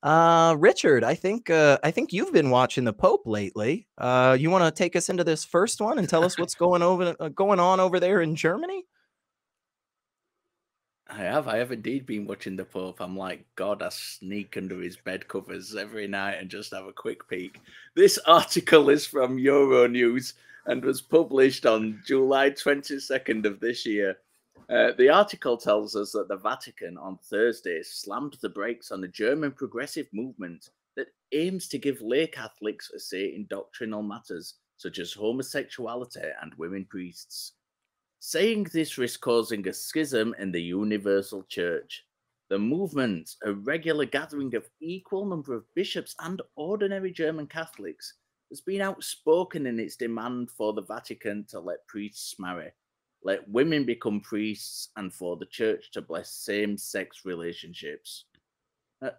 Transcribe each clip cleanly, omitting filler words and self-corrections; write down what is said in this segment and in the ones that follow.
Richard, I think you've been watching the Pope lately. You want to take us into this first one and tell us what's going on over there in Germany? I have indeed been watching the Pope. I'm like, God, I sneak under his bed covers every night and just have a quick peek. This article is from Euronews and was published on July 22nd of this year. The article tells us that the Vatican on Thursday slammed the brakes on a German progressive movement that aims to give lay Catholics a say in doctrinal matters such as homosexuality and women priests, saying this risks causing a schism in the universal church. The movement, a regular gathering of equal number of bishops and ordinary German Catholics, has been outspoken in its demand for the Vatican to let priests marry, let women become priests, and for the church to bless same-sex relationships.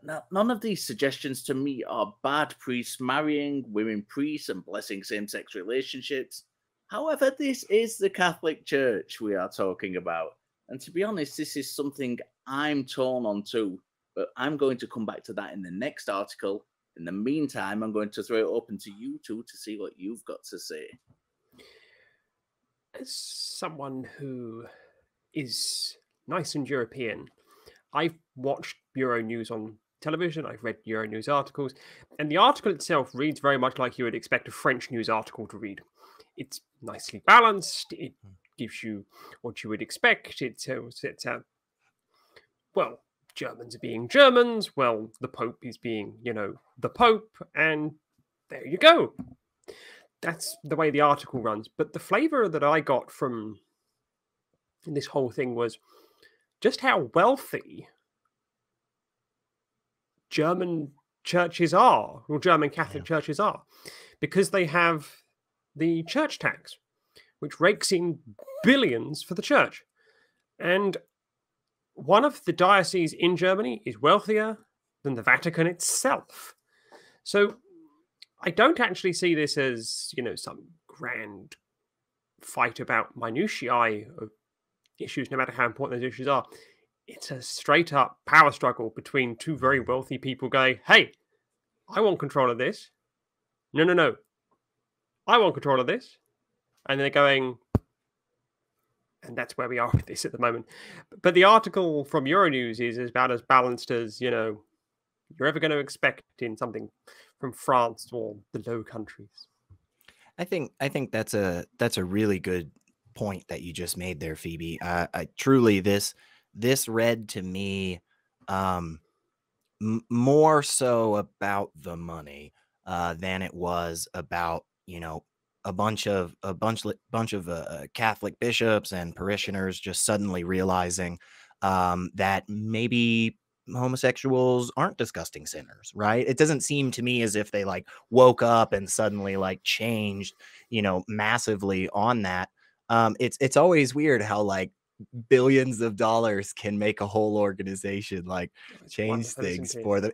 Now, none of these suggestions to me are bad: priests marrying, women priests, and blessing same-sex relationships. However, this is the Catholic Church we are talking about. And to be honest, this is something I'm torn on too. But I'm going to come back to that in the next article. In the meantime, I'm going to throw it open to you two to see what you've got to say. As someone who is nice and European, I've watched Euronews on television, I've read Euronews articles, and the article itself reads very much like you would expect a French news article to read. It's nicely balanced, it gives you what you would expect, it sets out, well, Germans are being Germans, well, the Pope is being, the Pope, and there you go. That's the way the article runs. But the flavor that I got from this whole thing was just how wealthy German churches are, or German Catholic churches are, because they have the church tax, which rakes in billions for the church. And one of the dioceses in Germany is wealthier than the Vatican itself. So I don't actually see this as, some grand fight about minutiae of issues, no matter how important those issues are. It's a straight up power struggle between two very wealthy people going, hey, I want control of this. No. I want control of this. And they're going, and that's where we are with this at the moment. But the article from Euronews is about as balanced as, you're ever going to expect in something from France or the Low Countries. I think that's a really good point that you just made there, Phoebe. I truly this read to me more so about the money than it was about a bunch of Catholic bishops and parishioners just suddenly realizing that maybe homosexuals aren't disgusting sinners, right? It doesn't seem to me as if they woke up and suddenly changed, massively on that. It's always weird how billions of dollars can make a whole organization change things for them.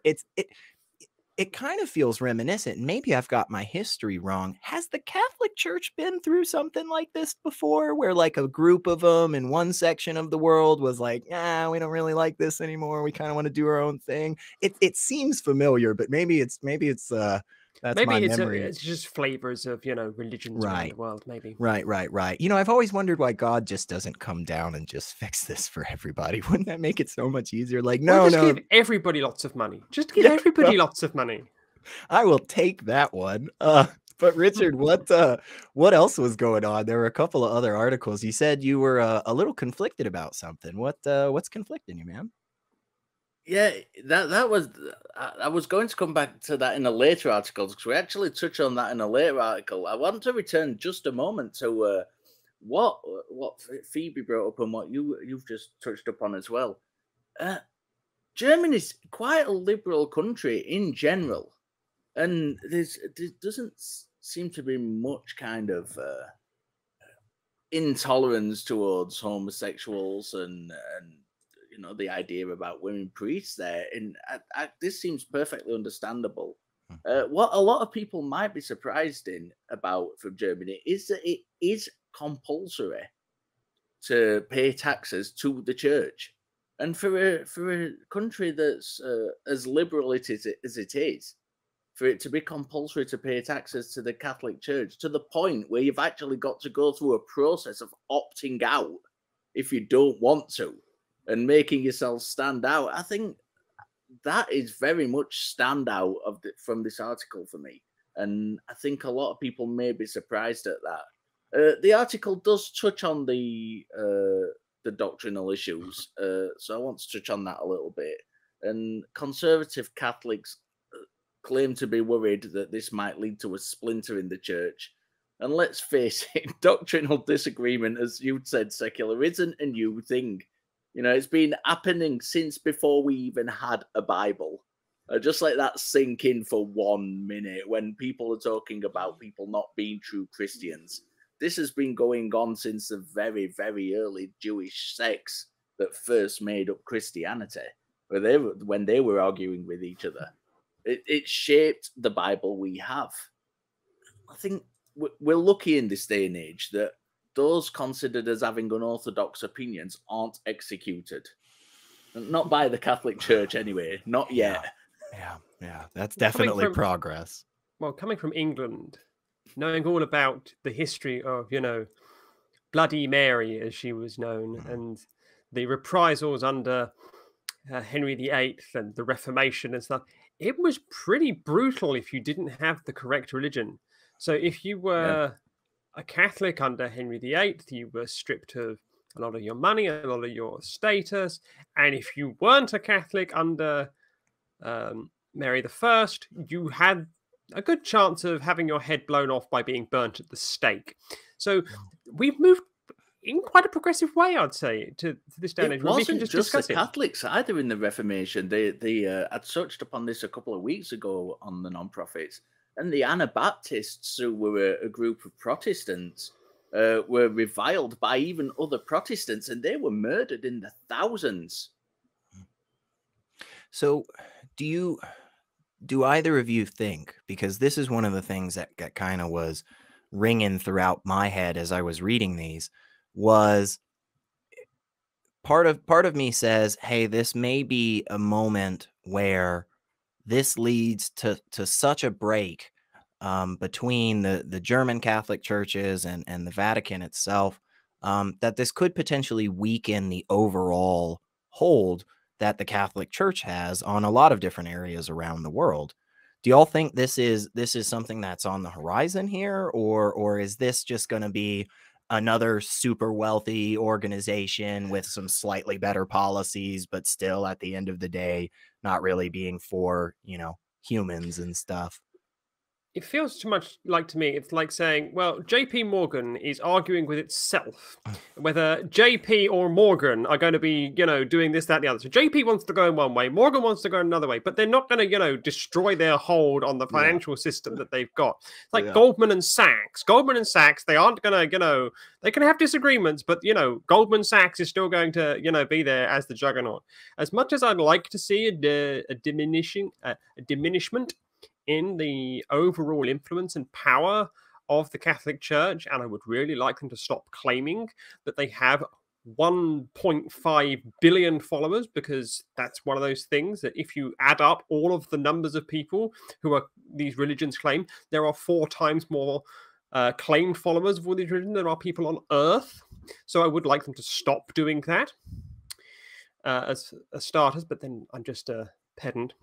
It kind of feels reminiscent. Maybe I've got my history wrong. Has the Catholic Church been through something like this before, where a group of them in one section of the world was we don't really like this anymore, we kind of want to do our own thing? It seems familiar, but maybe it's that's maybe my memory. It's just flavors of religions around the world. Maybe right. I've always wondered why God just doesn't come down and just fix this for everybody. Wouldn't that make it so much easier? Give everybody lots of money. Just give everybody lots of money. I will take that one. But Richard, what else was going on? There were a couple of other articles. You said you were a little conflicted about something. What's conflicting you, man? Yeah, that was. I was going to come back to that in a later article, because we actually touch on that in a later article. I want to return just a moment to what Phoebe brought up and what you've just touched upon as well. Germany is quite a liberal country in general, and there doesn't seem to be much kind of intolerance towards homosexuals and the idea about women priests there. And this seems perfectly understandable. What a lot of people might be surprised about from Germany is that it is compulsory to pay taxes to the church. And for a country that's as liberal as it is, for it to be compulsory to pay taxes to the Catholic Church to the point where you've actually got to go through a process of opting out if you don't want to and making yourself stand out, I think that is very much standout from this article for me. And I think a lot of people may be surprised at that. The article does touch on the doctrinal issues, so I want to touch on that a little bit. And conservative Catholics claim to be worried that this might lead to a splinter in the church. And let's face it, doctrinal disagreement, as you said, secular, isn't a new thing. You know, it's been happening since before we even had a Bible. Just let that sink in for 1 minute when people are talking about people not being true Christians. This has been going on since the very, very early Jewish sects that first made up Christianity, when they were arguing with each other. It shaped the Bible we have. I think we're lucky in this day and age that those considered as having unorthodox opinions aren't executed. Not by the Catholic Church, anyway. Not yet. Yeah. That's definitely progress. Well, coming from England, knowing all about the history of, you know, Bloody Mary, as she was known, and the reprisals under Henry VIII and the Reformation and stuff, it was pretty brutal if you didn't have the correct religion. So if you were a Catholic under Henry VIII, you were stripped of a lot of your money, a lot of your status. And if you weren't a Catholic under Mary I, you had a good chance of having your head blown off by being burnt at the stake. So we've moved in quite a progressive way, I'd say, to this day and age. It wasn't just the Catholics either in the Reformation. They I'd touched upon this a couple of weeks ago on the Non-Prophets. And the Anabaptists, who were a group of Protestants, were reviled by even other Protestants, and they were murdered in the thousands. So do either of you think, because this is one of the things that kind of was ringing throughout my head as I was reading these, was part of me says, hey, this may be a moment where this leads to such a break between the German Catholic churches and the Vatican itself, that this could potentially weaken the overall hold that the Catholic Church has on a lot of different areas around the world. Do y'all think this is something that's on the horizon here, or is this just going to be another super wealthy organization with some slightly better policies, but still at the end of the day, not really being for, you know, humans and stuff? It feels too much like, to me, it's like saying, well, JP Morgan is arguing with itself, whether JP or Morgan are going to be, you know, doing this, that, and the other. So JP wants to go in one way, Morgan wants to go another way, but they're not going to, you know, destroy their hold on the financial system that they've got. It's like Goldman and Sachs. Goldman and Sachs, they aren't going to, you know, they can have disagreements, but, you know, Goldman Sachs is still going to, you know, be there as the juggernaut. As much as I'd like to see a diminishment in the overall influence and power of the Catholic Church, and I would really like them to stop claiming that they have 1.5 billion followers, because that's one of those things that if you add up all of the numbers of people who are these religions claim, there are 4 times more claimed followers of all these religions than there are people on Earth. So I would like them to stop doing that as starters, but then I'm just a pedant.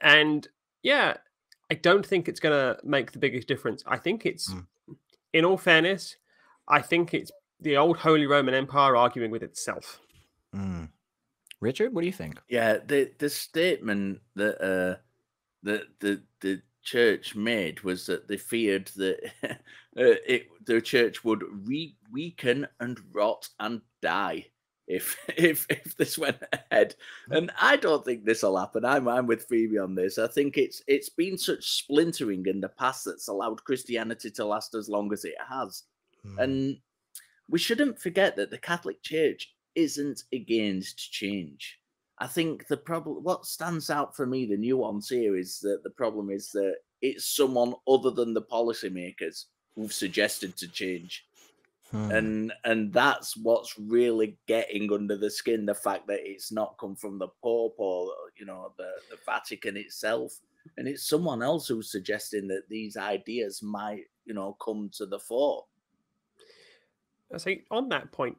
And yeah, I don't think it's going to make the biggest difference. I think it's, in all fairness, I think it's the old Holy Roman Empire arguing with itself. Richard, what do you think? Yeah, the statement that the church made was that they feared that the church would weaken and rot and die if this went ahead. And I don't think this will happen. I'm with Phoebe on this. I think it's been such splintering in the past that's allowed Christianity to last as long as it has. And we shouldn't forget that the Catholic Church isn't against change. I think the problem, what stands out for me, the nuance here, is that the problem is that it's someone other than the policymakers who've suggested to change. And that's what's really getting under the skin, the fact that it's not come from the Pope or, you know, the Vatican itself, and it's someone else who's suggesting that these ideas might, you know, come to the fore. I say on that point,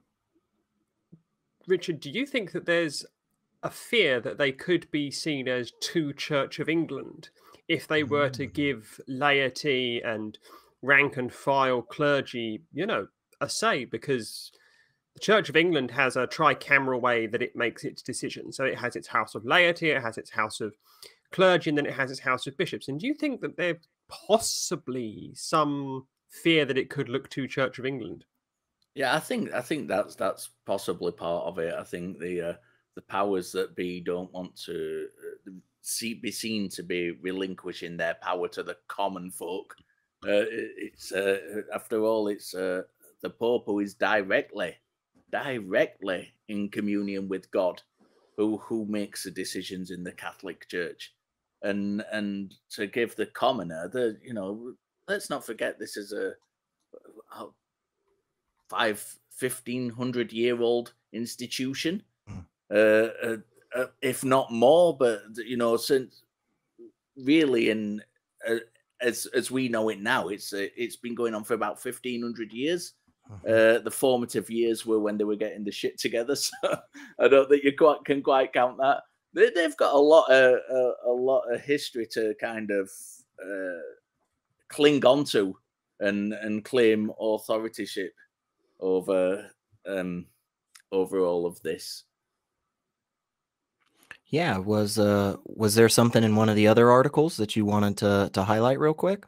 Richard, do you think that there's a fear that they could be seen as too Church of England if they were to give laity and rank and file clergy, you know, a say? Because the Church of England has a tricameral way that it makes its decisions. So it has its House of Laity, it has its House of Clergy, and then it has its House of Bishops. And do you think that there's possibly some fear that it could look too Church of England? Yeah, I think that's possibly part of it. I think the powers that be don't want to be seen to be relinquishing their power to the common folk. It's after all, it's the Pope who is directly in communion with God, who makes the decisions in the Catholic Church, and to give the commoner you know, let's not forget this is a 1,500-year-old institution, if not more. But you know, since really, as we know it now, it's been going on for about 1,500 years. The formative years were when they were getting the shit together, so I don't think you can quite count that. They've got a lot of history to kind of cling onto and claim authorship over all of this. Yeah, was there something in one of the other articles that you wanted to highlight real quick?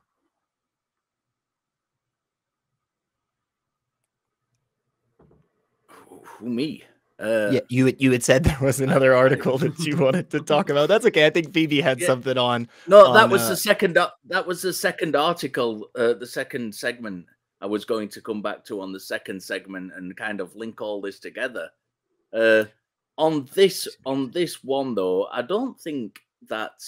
Who, me? Yeah, you had said there was another article that you wanted to talk about. That's okay. I think Phoebe had something on. No, that was the second. That was the second article. The second segment. I was going to come back to on the second segment and kind of link all this together. On this one though, I don't think that.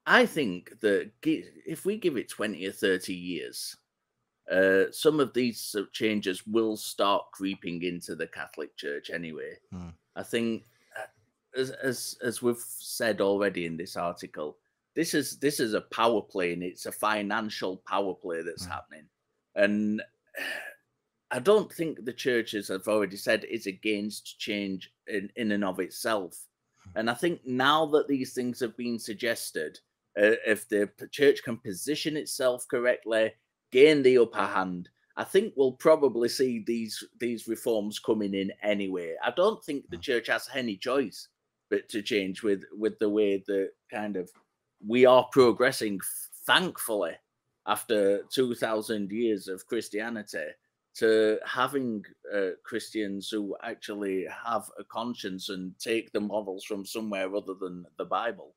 I think that if we give it 20 or 30 years, some of these changes will start creeping into the Catholic Church anyway. I think, as we've said already in this article, this is a power play, and it's a financial power play that's happening. And I don't think the church, as I've already said, is against change in and of itself. And I think now that these things have been suggested, if the church can position itself correctly, gain the upper hand, I think we'll probably see these reforms coming in anyway. I don't think the church has any choice but to change with the way that kind of we are progressing, thankfully, after 2,000 years of Christianity, to having Christians who actually have a conscience and take the models from somewhere other than the Bible.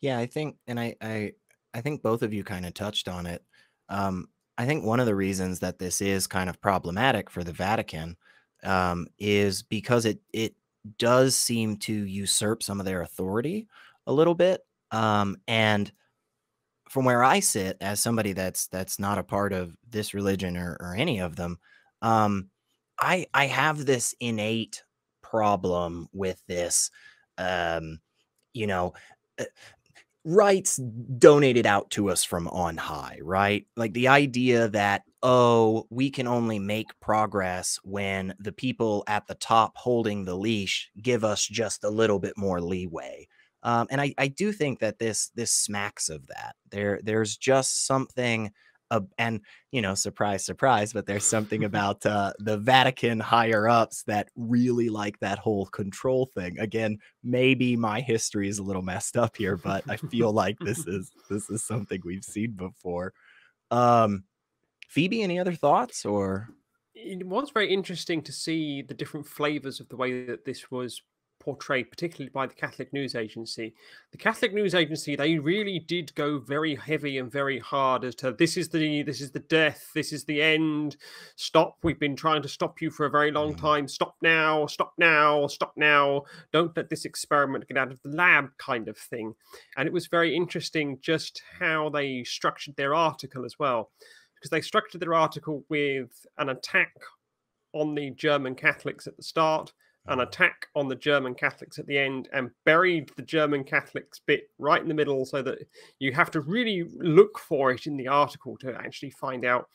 Yeah, I think, and I think both of you kind of touched on it. I think one of the reasons that this is kind of problematic for the Vatican is because it does seem to usurp some of their authority a little bit. And from where I sit, as somebody that's not a part of this religion or any of them, I have this innate problem with this, you know, rights donated out to us from on high, right? Like the idea that, oh, we can only make progress when the people at the top holding the leash give us just a little bit more leeway. And I do think that this smacks of that. There's just something, and you know, surprise, surprise, but there's something about the Vatican higher ups that really like that whole control thing. Again, maybe my history is a little messed up here, but I feel like this is something we've seen before. Phoebe, any other thoughts? Or it was very interesting to see the different flavors of the way that this was portrayed, particularly by the Catholic News Agency. The Catholic News Agency, they really did go very heavy and very hard as to this is the death, this is the end. Stop! We've been trying to stop you for a very long time. Stop now! Stop now! Stop now! Don't let this experiment get out of the lab, kind of thing. And it was very interesting just how they structured their article as well. because they structured their article with an attack on the German Catholics at the start, an attack on the German Catholics at the end, and buried the German Catholics bit right in the middle, so that you have to really look for it in the article to actually find out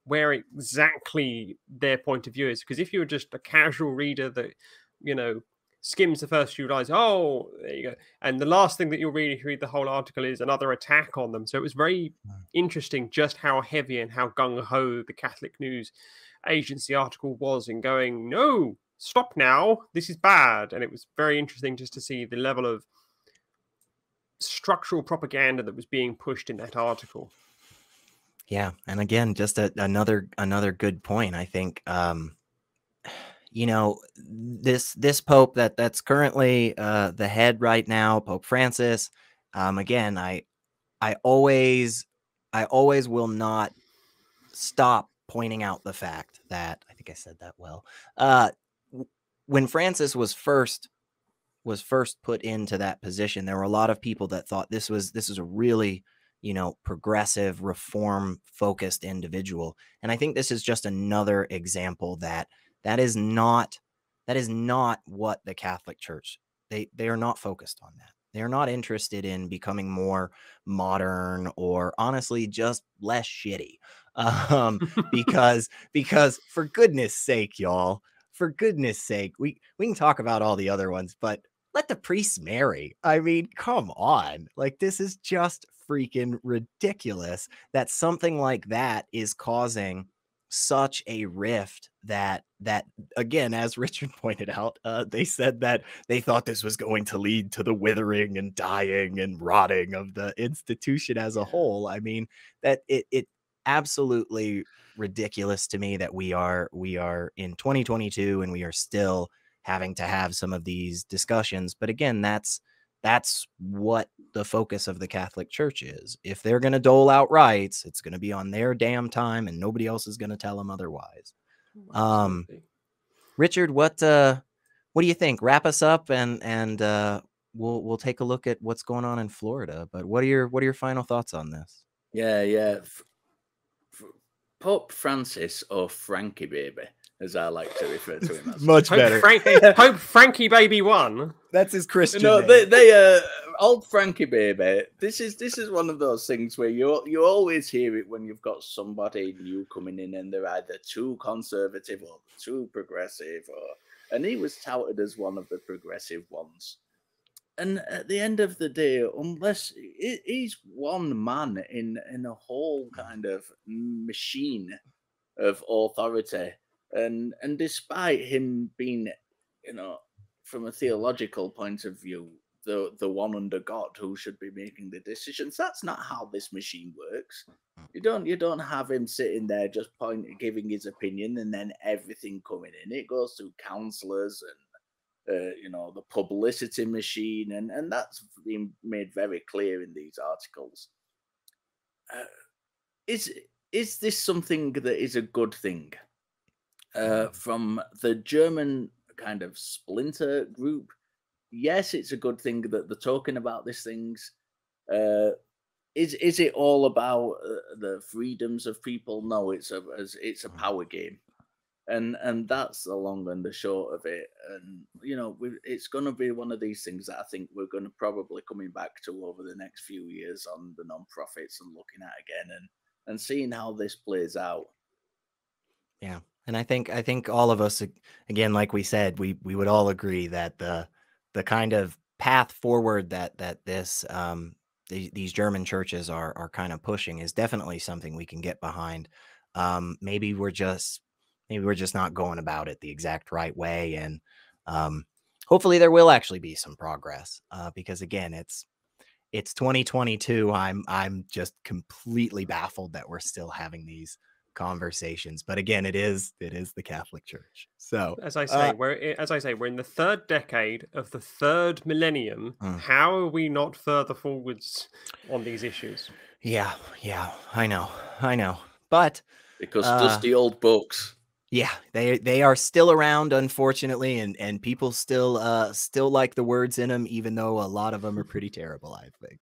where exactly their point of view is. Because if you're just a casual reader that, you know, skims the first few lines, oh, there you go, and the last thing that you'll read if you read the whole article is another attack on them. So it was very interesting just how heavy and how gung-ho the Catholic News Agency article was in going, no, stop now, this is bad. And it was very interesting just to see the level of structural propaganda that was being pushed in that article. Yeah, and again, just another good point. I think, you know, this Pope that's currently the head right now, Pope Francis. Again, I always will not stop pointing out the fact that, I think I said that well, when Francis was first put into that position, there were a lot of people that thought this was a really, you know, progressive, reform focused individual. And I think this is just another example that is not what the Catholic Church, they are not focused on that. They're not interested in becoming more modern or honestly just less shitty. Because for goodness sake, y'all, for goodness sake, we can talk about all the other ones, but let the priests marry. I mean, come on. Like, this is just freaking ridiculous that something like that is causing such a rift that again, as Richard pointed out, they said that they thought this was going to lead to the withering and dying and rotting of the institution as a whole. I mean, that it absolutely ridiculous to me that we are in 2022 and we are still having to have some of these discussions. But again, that's what the focus of the Catholic Church is. If they're going to dole out rights, it's going to be on their damn time and nobody else is going to tell them otherwise. Richard, what do you think? Wrap us up and we'll take a look at what's going on in Florida. But what are your final thoughts on this? Yeah. Pope Francis, or Frankie Baby, as I like to refer to him as. Much better. Pope Frankie Baby 1. That's his Christian name. They old Frankie Baby. This is one of those things where you always hear it when you've got somebody new coming in and they're either too conservative or too progressive, and he was touted as one of the progressive ones. And at the end of the day, unless he's one man in a whole kind of machine of authority, and despite him being, you know, from a theological point of view, the one under God who should be making the decisions, that's not how this machine works. You don't have him sitting there just giving his opinion and then everything coming in. It goes through counselors and you know, the publicity machine, and that's been made very clear in these articles. Is this something that is a good thing? From the German kind of splinter group, yes, it's a good thing that they're talking about these things. Is it all about the freedoms of people? No, it's a power game. And that's the long and the short of it. And, you know, it's going to be one of these things that I think we're going to probably coming back to over the next few years on the non-profits and looking at again and seeing how this plays out. Yeah. And I think all of us, again, like we said, we would all agree that the kind of path forward that this these German churches are kind of pushing is definitely something we can get behind. Maybe we're just not going about it the exact right way. And hopefully there will actually be some progress because again, it's 2022. I'm just completely baffled that we're still having these conversations. But again, it is the Catholic Church. So as I say, we're in the third decade of the third millennium. How are we not further forwards on these issues? Yeah, I know. But because dusty old books. Yeah, they are still around, unfortunately, and people still like the words in them, even though a lot of them are pretty terrible, I think.